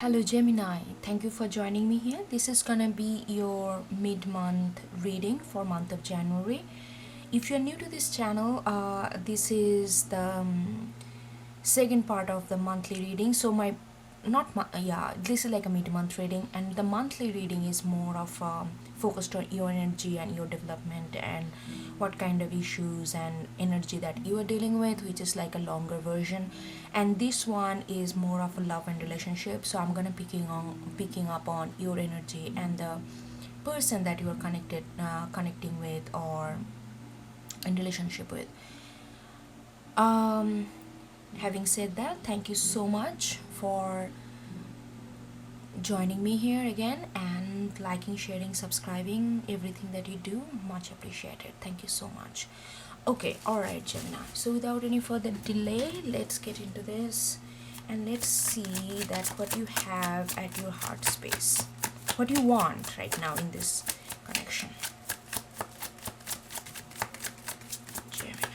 Hello Gemini, thank you for joining me here. This is gonna be your mid-month reading for month of January. If you're new to this channel, this is the second part of the monthly reading. So my not my, yeah, this is like a mid-month reading, and the monthly reading is more of focused on your energy and your development and what kind of issues and energy that you are dealing with, which is like a longer version. And this one is more of a love and relationship, so I'm gonna picking up on your energy and the person that you are connecting with or in relationship with. um Having said that, thank you so much for joining me here again, and liking, sharing, subscribing, everything that you do, much appreciated. Thank you so much. Okay, all right, Gemini. So without any further delay, let's get into this and let's see that what you have at your heart space, what you want right now in this connection. Gemini.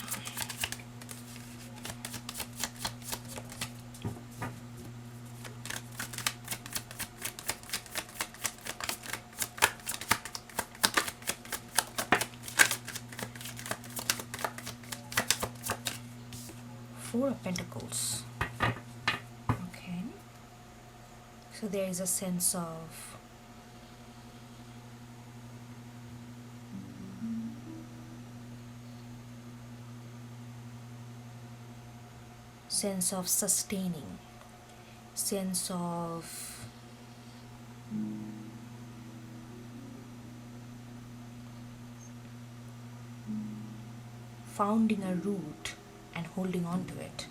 Four of Pentacles. Okay. So there is a sense of sustaining, sense of founding a root and holding on to it.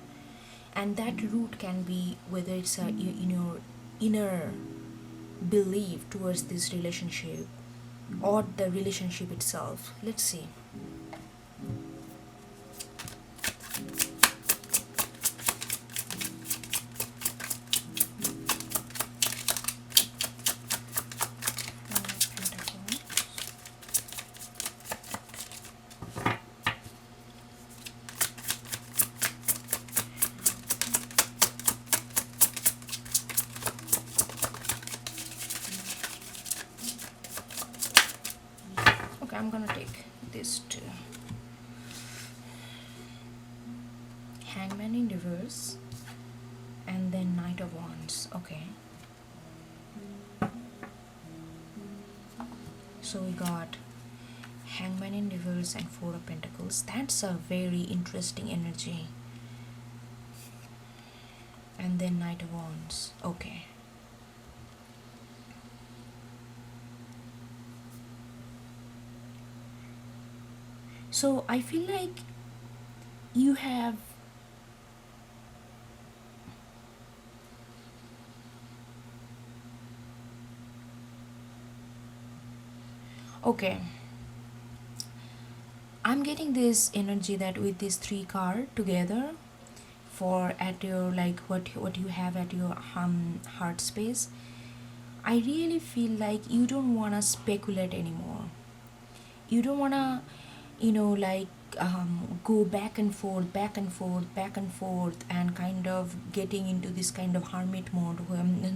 And that root can be whether it's in your inner belief towards this relationship or the relationship itself. Let's see. Okay, I'm gonna take this too. Hangman in reverse and then Knight of Wands. Okay, so we got Hangman in reverse and Four of Pentacles. That's a very interesting energy. And then Knight of Wands. Okay. So I feel like you have okay, I'm getting this energy that with these three cards together for at your like what you have at your heart space, I really feel like you don't want to speculate anymore. You don't want to, like go back and forth, back and forth, back and forth, and kind of getting into this kind of hermit mode,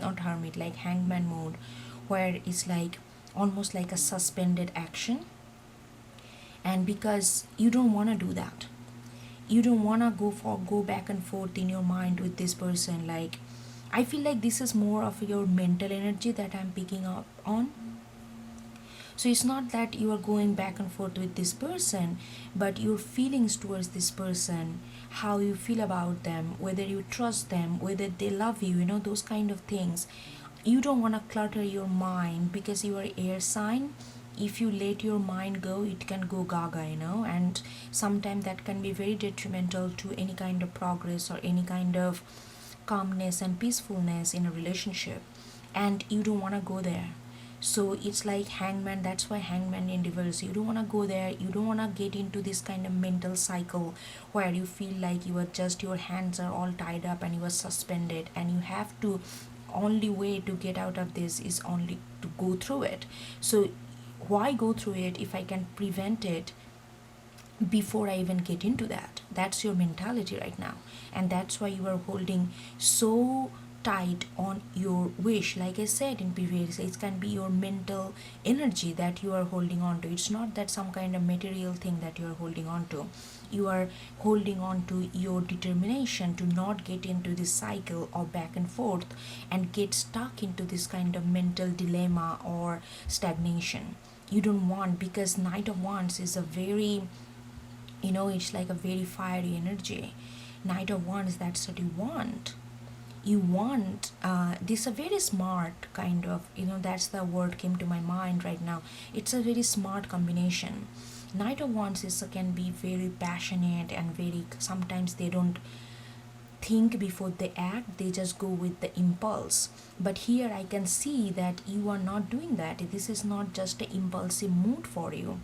not hermit, like hangman mode, where it's like almost like a suspended action. And because you don't want to do that, you don't want to go back and forth in your mind with this person. Like, I feel like this is more of your mental energy that I'm picking up on. So it's not that you are going back and forth with this person, but your feelings towards this person, how you feel about them, whether you trust them, whether they love you, those kind of things. You don't want to clutter your mind because you are air sign. If you let your mind go, it can go gaga, and sometimes that can be very detrimental to any kind of progress or any kind of calmness and peacefulness in a relationship, and you don't want to go there. So it's like hangman. That's why hangman in reverse. You don't want to go there. You don't want to get into this kind of mental cycle where you feel like your hands are all tied up and you are suspended, and you have to, only way to get out of this is only to go through it. So why go through it if I can prevent it before I even get into that? That's your mentality right now, and that's why you are holding so tight on your wish. Like I said in previous, it can be your mental energy that you are holding on to. It's not that some kind of material thing that you are holding on to. You are holding on to your determination to not get into this cycle of back and forth and get stuck into this kind of mental dilemma or stagnation. You don't want, because Knight of Wands is a very, it's like a very fiery energy. Knight of Wands, that's what you want. You want this a very smart kind of, that's the word came to my mind right now. It's a very smart combination. Knight of Wands can be very passionate and very, sometimes they don't think before they act, they just go with the impulse. But here I can see that you are not doing that. This is not just an impulsive mood for you.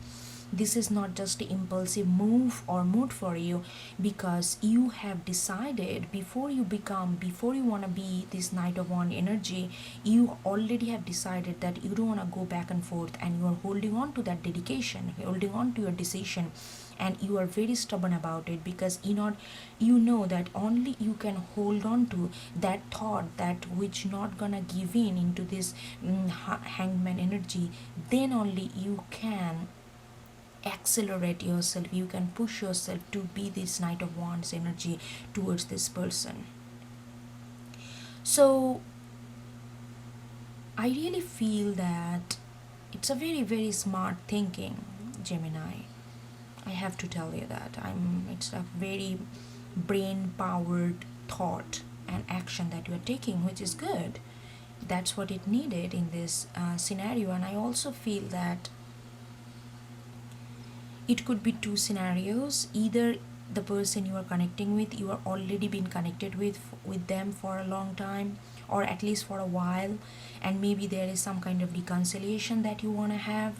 This is not just an impulsive move or mood for you, because you have decided before you want to be this Knight of Wands energy, you already have decided that you don't want to go back and forth, and you are holding on to that dedication, holding on to your decision, and you are very stubborn about it, because you know that only you can hold on to that thought that which not gonna give in into this hangman energy. Then only you can accelerate yourself, you can push yourself to be this Knight of Wands energy towards this person. So I really feel that it's a very, very smart thinking, Gemini. I have to tell you that it's a very brain powered thought and action that you are taking, which is good. That's what it needed in this scenario. And I also feel that it could be two scenarios. Either the person you are connecting with, you are already been connected with them for a long time, or at least for a while, and maybe there is some kind of reconciliation that you want to have,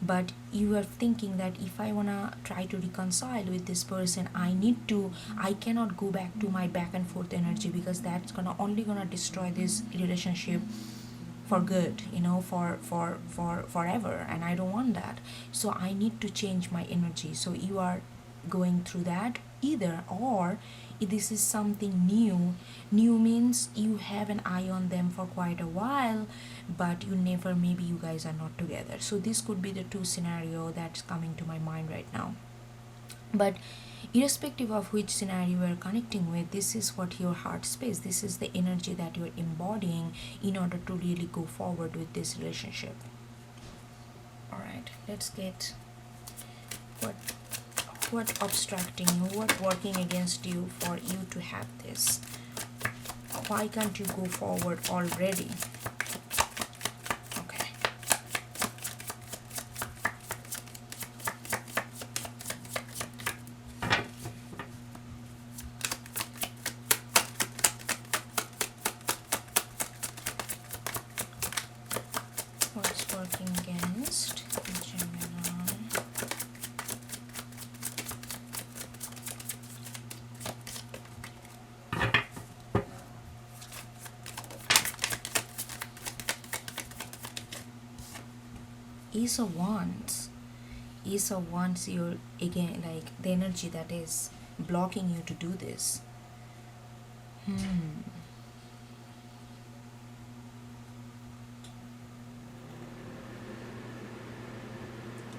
but you are thinking that if I want to try to reconcile with this person, I cannot go back to my back and forth energy, because that's only gonna destroy this relationship for good, for forever, and I don't want that. So I need to change my energy. So you are going through that either, or this is something new means you have an eye on them for quite a while, but maybe you guys are not together. So this could be the two scenario that's coming to my mind right now. But irrespective of which scenario you are connecting with, this is what your heart space, this is the energy that you're embodying in order to really go forward with this relationship. All right, let's get what obstructing you, what working against you for you to have this. Why can't you go forward already? Okay. What's working against Gemini? Ace of Wands. Ace of Wands, you're again like the energy that is blocking you to do this.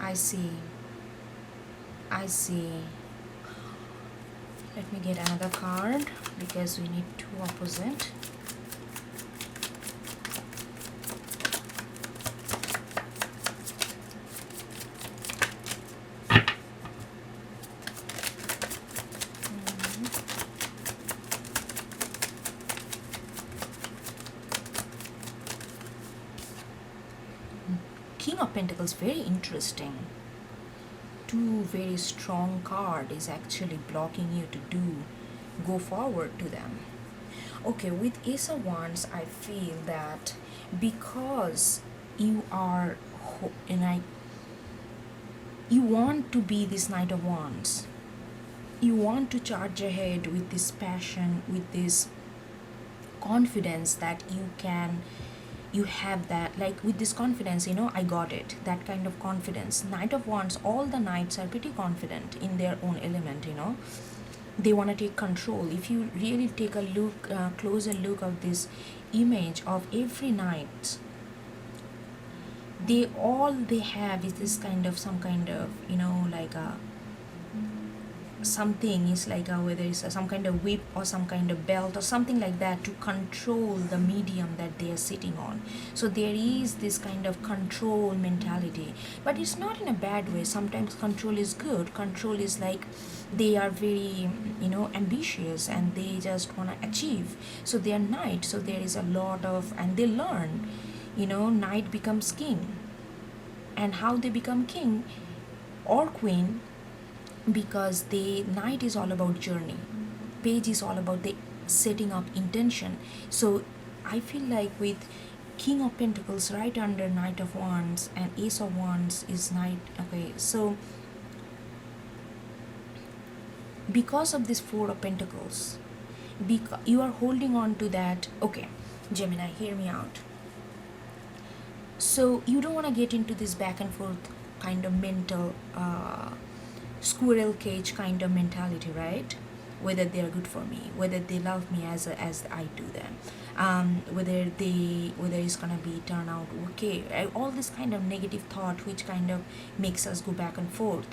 I see. Let me get another card, because we need two opposite. King of Pentacles, very interesting. Two very strong card is actually blocking you to go forward to them. Okay, with Ace of Wands, I feel that because you are you want to be this Knight of Wands, you want to charge ahead with this passion, with this confidence that you have that, like with this confidence, I got it, that kind of confidence. Knight of Wands, all the knights are pretty confident in their own element, they want to take control. If you really take a look, closer look of this image of every night, they have is this kind of some kind of, like a something is like whether it's some kind of whip or some kind of belt or something like that to control the medium that they are sitting on. So there is this kind of control mentality, but it's not in a bad way. Sometimes control is good. Control is like they are very, ambitious, and they just want to achieve. So they are knight, so there is a lot of, and they learn, knight becomes king. And how they become king or queen, because the knight is all about journey, page is all about the setting up intention. So I feel like with king of pentacles right under knight of wands and ace of wands is knight. Okay, so because of this four of pentacles, you are holding on to that. Okay, Gemini, hear me out. So you don't want to get into this back and forth kind of mental squirrel cage kind of mentality, right? Whether they are good for me, whether they love me as I do them, whether it's gonna be turn out okay, all this kind of negative thought which kind of makes us go back and forth.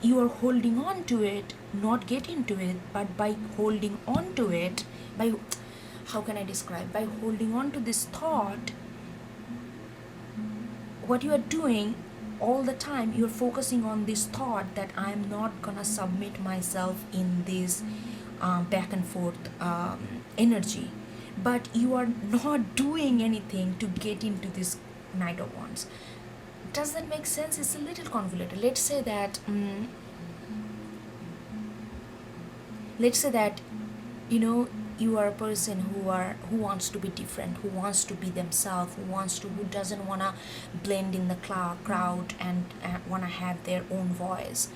You are holding on to it, not get into it, but by holding on to it, by, how can I describe, by holding on to this thought, what you are doing all the time, you're focusing on this thought that I'm not gonna submit myself in this back and forth energy, but you are not doing anything to get into this knight of wands. Does that make sense? It's a little convoluted. Let's say that you are a person who wants to be different, who wants to be themselves, who doesn't want to blend in the crowd and want to have their own voice.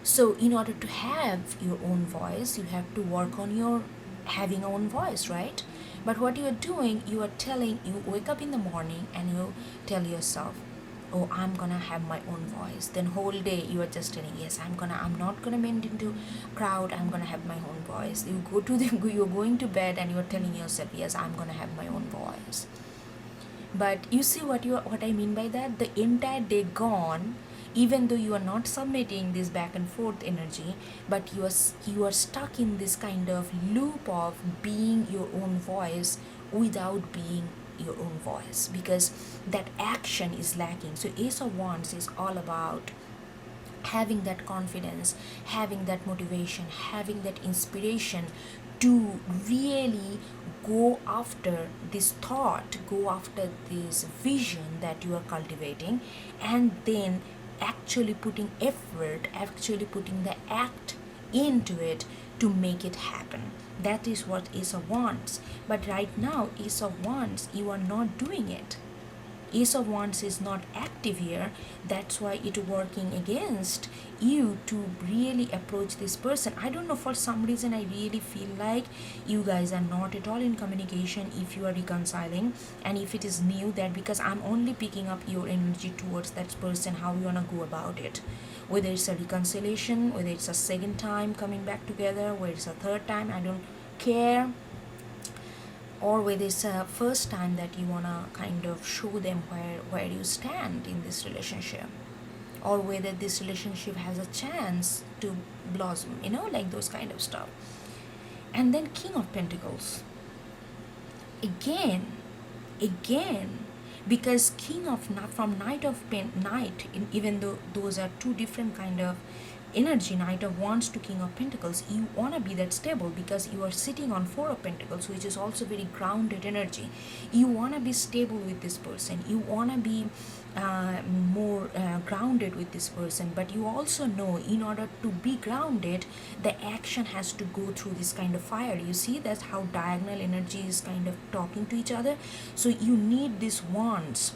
So in order to have your own voice, you have to work on your having your own voice, right? But what you are doing, you wake up in the morning and you tell yourself, oh, I'm gonna have my own voice. Then whole day you are just telling, yes, I'm not gonna bend into crowd, I'm gonna have my own voice. You're going to bed and you're telling yourself, yes, I'm gonna have my own voice. But you see what I mean by that? The entire day gone, even though you are not submitting this back and forth energy, but you are stuck in this kind of loop of being your own voice without being your own voice, because that action is lacking. So ace of wands is all about having that confidence, having that motivation, having that inspiration to really go after this thought, go after this vision that you are cultivating, and then actually putting effort, actually putting the act into it to make it happen. That is what Ace of Wands. But right now, Ace of Wands, you are not doing it. Ace of Wands is not active here. That's why it's working against you to really approach this person. I don't know, for some reason I really feel like you guys are not at all in communication if you are reconciling. And if it is new, that because I'm only picking up your energy towards that person, how you want to go about it. Whether it's a reconciliation, whether it's a second time coming back together, whether it's a third time, I don't care, or whether it's a first time that you want to kind of show them where you stand in this relationship, or whether this relationship has a chance to blossom, like those kind of stuff. And then King of Pentacles, again, because king of from knight of knight, even though those are two different kind of energy, knight of wands to king of pentacles, you want to be that stable because you are sitting on four of pentacles, which is also very grounded energy. You want to be stable with this person, you want to be more grounded with this person, but you also know in order to be grounded, the action has to go through this kind of fire. You see, that's how diagonal energy is kind of talking to each other. So you need this wands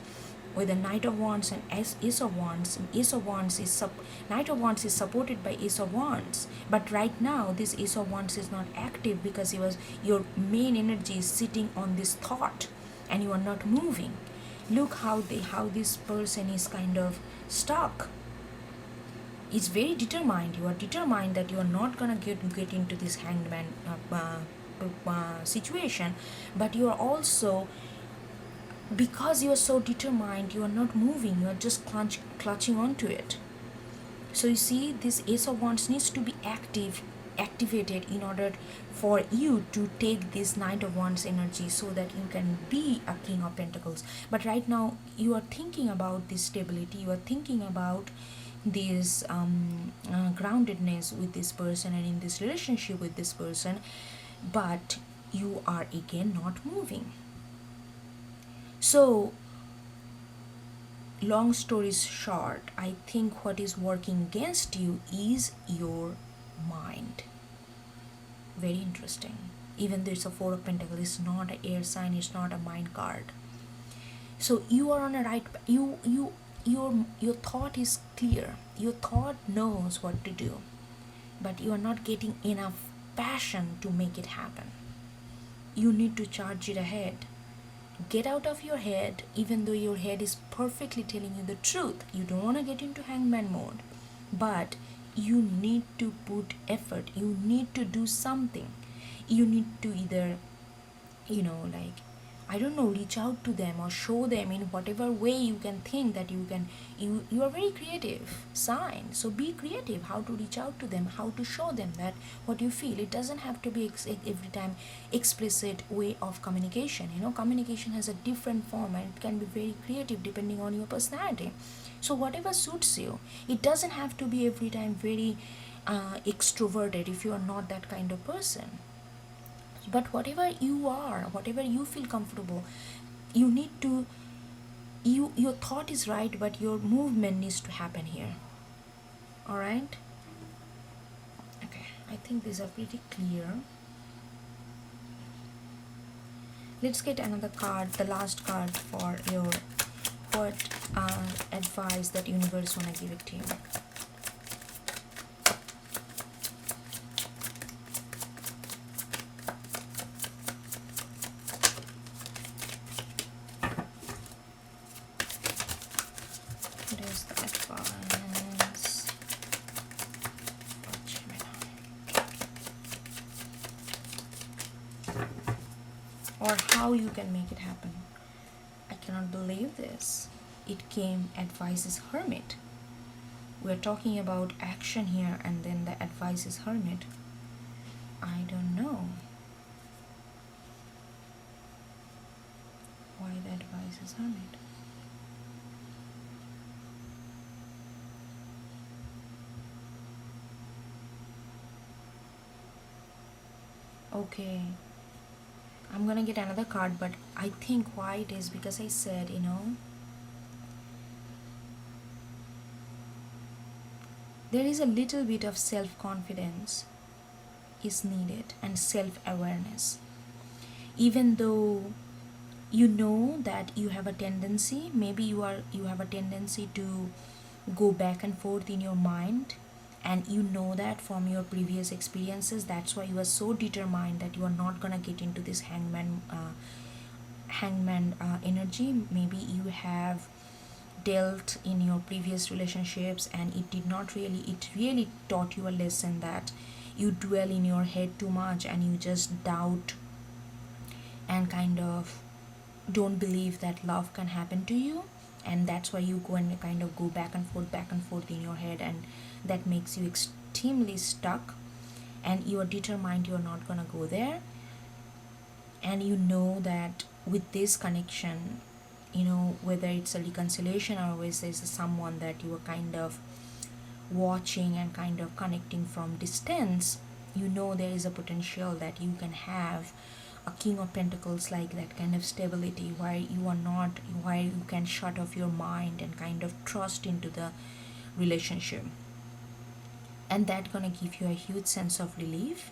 with a knight of wands and ace of wands. Ace of wands is knight of wands is supported by ace of wands, but right now this ace of wands is not active because your main energy is sitting on this thought and you are not moving. Look how this person is kind of stuck. It's very determined. You are determined that you are not gonna get into this hangman situation, but you are also, because you are so determined, you are not moving, you are just clutching onto it. So you see, this Ace of Wands needs to be activated in order for you to take this Knight of Wands energy, so that you can be a King of Pentacles. But right now you are thinking about this stability, you are thinking about this groundedness with this person and in this relationship with this person, but you are again not moving. So long story short, I think what is working against you is your mind. Very interesting. Even though it's a Four of Pentacles, it's not an air sign, it's not a mind card. So you are on a right, your thought is clear, your thought knows what to do, but you are not getting enough passion to make it happen. You need to charge it ahead. Get out of your head, even though your head is perfectly telling you the truth. You don't want to get into hangman mode, but you need to put effort. You need to do something. You need to either, like, I don't know, reach out to them or show them in whatever way you can think that you can. You are very creative sign, so be creative how to reach out to them, how to show them that what you feel. It doesn't have to be every time explicit way of communication. Communication has a different form, and it can be very creative depending on your personality. So whatever suits you. It doesn't have to be every time very extroverted if you are not that kind of person. But whatever you are, whatever you feel comfortable, you need to, your thought is right, but your movement needs to happen here. All right, okay, I think these are pretty clear. Let's get another card, the last card for your, what advice that universe want to give it to you. Or how you can make it happen. I cannot believe this. It came advice is Hermit. We're talking about action here, and then the advice is Hermit. I don't know why the advice is Hermit. Okay, I'm gonna get another card, but I think why it is because I said, there is a little bit of self-confidence is needed and self-awareness. Even though you know that you have a tendency, maybe you have a tendency to go back and forth in your mind, and you know that from your previous experiences. That's why you are so determined that you are not gonna get into this hangman energy. Maybe you have dealt in your previous relationships, and it really taught you a lesson that you dwell in your head too much, and you just doubt and kind of don't believe that love can happen to you, and that's why you go and kind of go back and forth in your head, and that makes you extremely stuck, and you are determined you are not gonna go there. And you know that with this connection, whether it's a reconciliation or whether there's someone that you are kind of watching and kind of connecting from distance, there is a potential that you can have a King of Pentacles, like that kind of stability where you can shut off your mind and kind of trust into the relationship, and that gonna give you a huge sense of relief.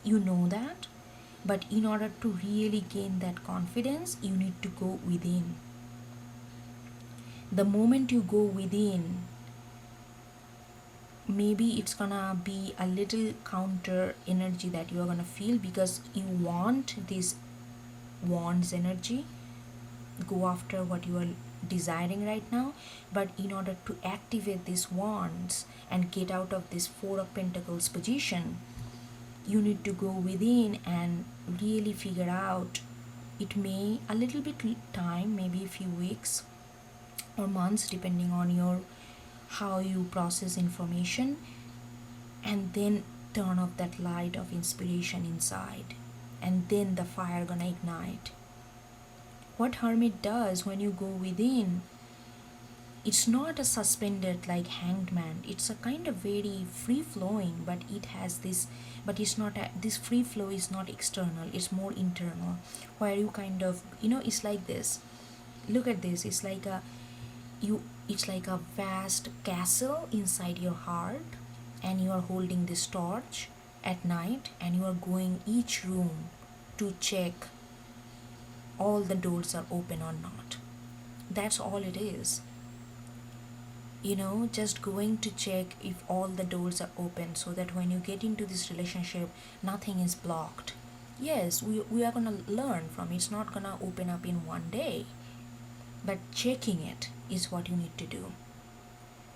That, but in order to really gain that confidence, you need to go within. The moment you go within, maybe it's gonna be a little counter energy that you're gonna feel, because you want this wands energy, go after what you are desiring right now. But in order to activate these wands and get out of this Four of Pentacles position, you need to go within and really figure out. It may a little bit time, maybe a few weeks or months, depending on your how you process information, and then turn off that light of inspiration inside, and then the fire gonna ignite. What Hermit does when you go within, it's not a suspended like hanged man, it's a kind of very free flowing, but it has this, but it's not this free flow is not external, it's more internal, where you kind of, it's like this. Look at this, it's like it's like a vast castle inside your heart, and you are holding this torch at night, and you are going each room to check all the doors are open or not. That's all it is. Just going to check if all the doors are open, so that when you get into this relationship, nothing is blocked. Yes, we are gonna learn from it. It's not gonna open up in one day, but checking it is what you need to do.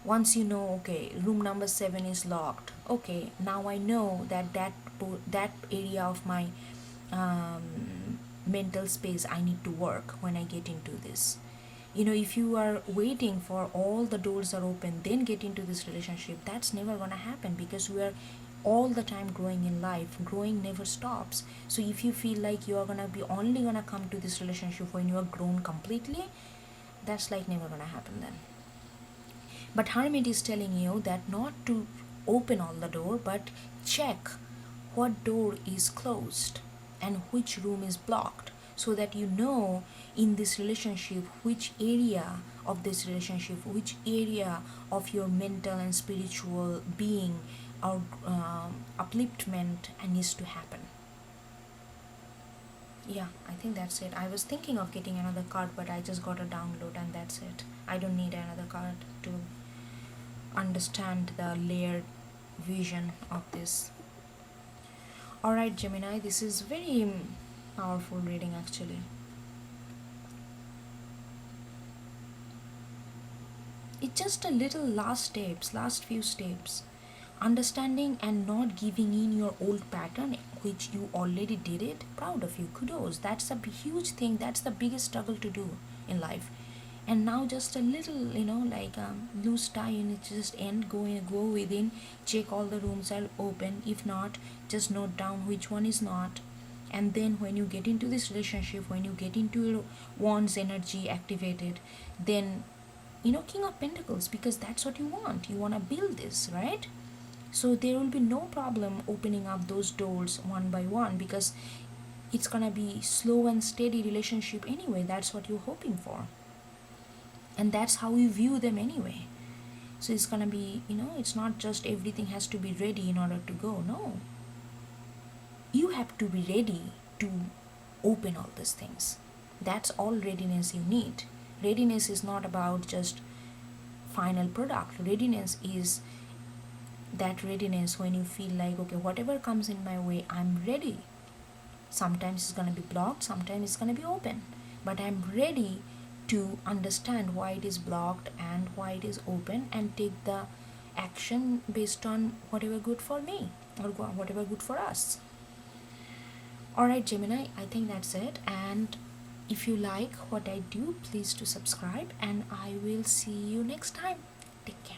Once you know, okay, room number 7 is locked, okay, now I know that area of my mental space I need to work when I get into this. If you are waiting for all the doors are open then get into this relationship, that's never gonna happen, because we are all the time growing in life. Growing never stops. So if you feel like you are gonna be only gonna come to this relationship when you are grown completely, that's like never gonna happen then. But Hermit is telling you that not to open all the door, but check what door is closed and which room is blocked, so that you know in this relationship which area of this relationship, which area of your mental and spiritual being or upliftment needs to happen. Yeah, I think that's it. I was thinking of getting another card, but I just got a download and that's it. I don't need another card to understand the layered vision of this. Alright, Gemini, this is very powerful reading actually. It's just a little last few steps. Understanding and not giving in your old pattern, which you already did it. Proud of you, kudos. That's a huge thing. That's the biggest struggle to do in life. And now just a little, like loose tie, and it just go within, check all the rooms are open. If not, just note down which one is not. And then when you get into this relationship, when you get into your wands energy activated, then King of Pentacles, because that's what you want to build this, right? So there will be no problem opening up those doors one by one, because it's gonna be slow and steady relationship anyway. That's what you're hoping for, and that's how you view them anyway. So it's gonna be, it's not just everything has to be ready in order to go. No, you have to be ready to open all these things. That's all readiness you need. Readiness is not about just final product. Readiness is that readiness when you feel like, okay, whatever comes in my way, I'm ready. Sometimes it's going to be blocked, sometimes it's going to be open, but I'm ready to understand why it is blocked and why it is open, and take the action based on whatever good for me or whatever good for us. Alright, Gemini, I think that's it. And if you like what I do, please do subscribe, and I will see you next time. Take care.